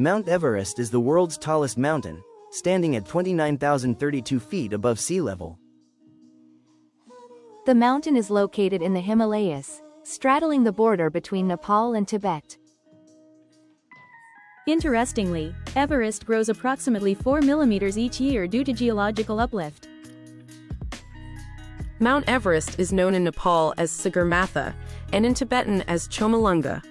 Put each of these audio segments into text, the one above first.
Mount Everest is the world's tallest mountain, standing at 29,032 feet above sea level. The mountain is located in the Himalayas, straddling the border between Nepal and Tibet. Interestingly, Everest grows approximately 4 millimeters each year due to geological uplift. Mount Everest is known in Nepal as Sagarmatha and in Tibetan as Chomolungma.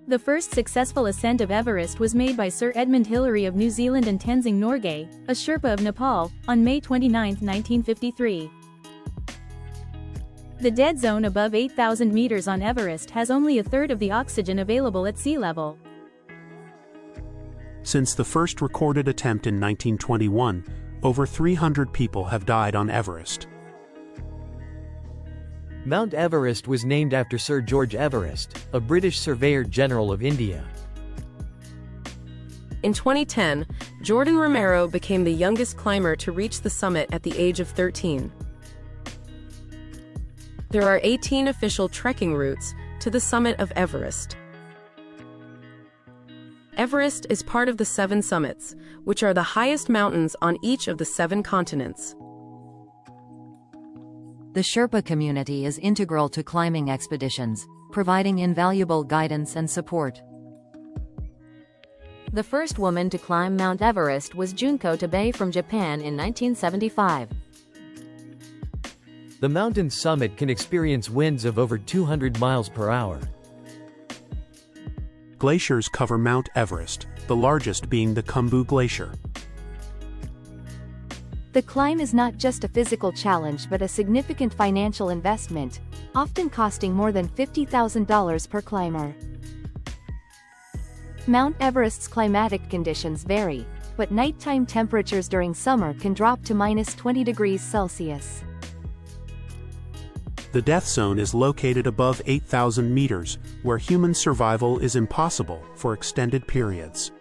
The first successful ascent of Everest was made by Sir Edmund Hillary of New Zealand and Tenzing Norgay, a Sherpa of Nepal, on May 29, 1953. The dead zone above 8,000 meters on Everest has only a third of the oxygen available at sea level. Since the first recorded attempt in 1921, over 300 people have died on Everest. Mount Everest was named after Sir George Everest, a British Surveyor-General of India. In 2010, Jordan Romero became the youngest climber to reach the summit at the age of 13. There are 18 official trekking routes to the summit of Everest. Everest is part of the 7 summits, which are the highest mountains on each of the 7 continents. The Sherpa community is integral to climbing expeditions, providing invaluable guidance and support. The first woman to climb Mount Everest was Junko Tabei from Japan in 1975. The mountain's summit can experience winds of over 200 miles per hour. Glaciers cover Mount Everest, the largest being the Khumbu Glacier. The climb is not just a physical challenge but a significant financial investment, often costing more than $50,000 per climber. Mount Everest's climatic conditions vary, but nighttime temperatures during summer can drop to -20 degrees Celsius. The death zone is located above 8,000 meters, where human survival is impossible for extended periods.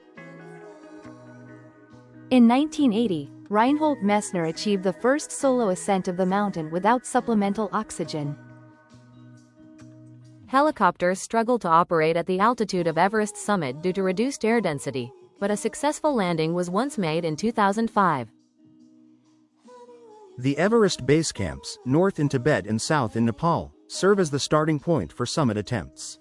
In 1980, Reinhold Messner achieved the first solo ascent of the mountain without supplemental oxygen. Helicopters struggled to operate at the altitude of Everest summit due to reduced air density, but a successful landing was once made in 2005. The Everest base camps, north in Tibet and south in Nepal, serve as the starting point for summit attempts.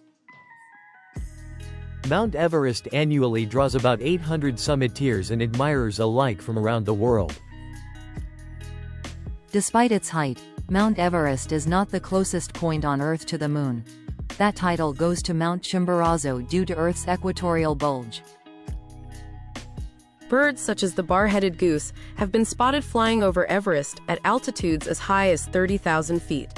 Mount Everest annually draws about 800 summiteers and admirers alike from around the world. Despite its height, Mount Everest is not the closest point on Earth to the Moon. That title goes to Mount Chimborazo due to Earth's equatorial bulge. Birds such as the bar-headed goose have been spotted flying over Everest at altitudes as high as 30,000 feet.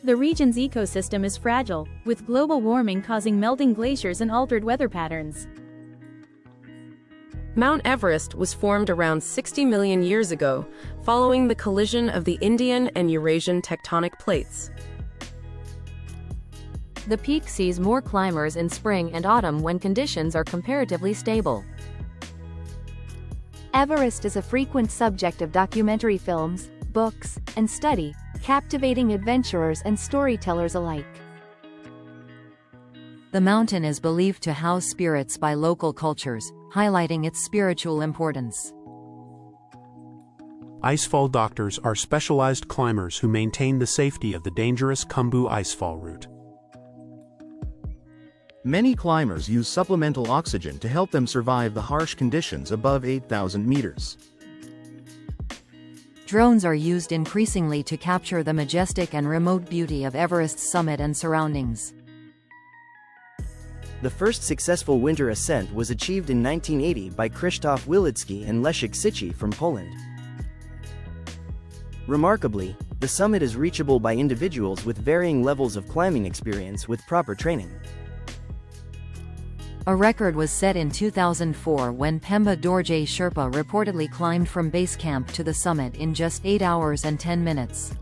The region's ecosystem is fragile, with global warming causing melting glaciers and altered weather patterns. Mount Everest was formed around 60 million years ago, following the collision of the Indian and Eurasian tectonic plates. The peak sees more climbers in spring and autumn when conditions are comparatively stable. Everest is a frequent subject of documentary films, books, and study, captivating adventurers and storytellers alike. The mountain is believed to house spirits by local cultures, highlighting its spiritual importance. Icefall doctors are specialized climbers who maintain the safety of the dangerous Khumbu icefall route. Many climbers use supplemental oxygen to help them survive the harsh conditions above 8,000 meters. Drones are used increasingly to capture the majestic and remote beauty of Everest's summit and surroundings. The first successful winter ascent was achieved in 1980 by Krzysztof Wilicki and Leszek Syci from Poland. Remarkably, the summit is reachable by individuals with varying levels of climbing experience with proper training. A record was set in 2004 when Pemba Dorje Sherpa reportedly climbed from base camp to the summit in just 8 hours and 10 minutes.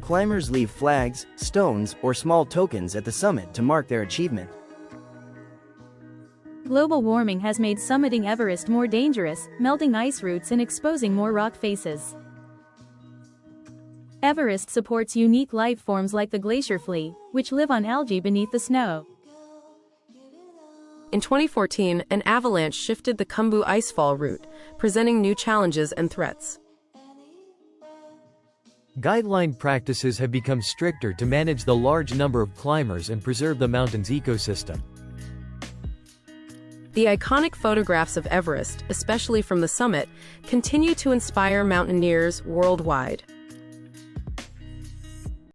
Climbers leave flags, stones, or small tokens at the summit to mark their achievement. Global warming has made summiting Everest more dangerous, melting ice routes and exposing more rock faces. Everest supports unique life forms like the glacier flea, which live on algae beneath the snow. In 2014, an avalanche shifted the Khumbu icefall route, presenting new challenges and threats. Guideline practices have become stricter to manage the large number of climbers and preserve the mountain's ecosystem. The iconic photographs of Everest, especially from the summit, continue to inspire mountaineers worldwide.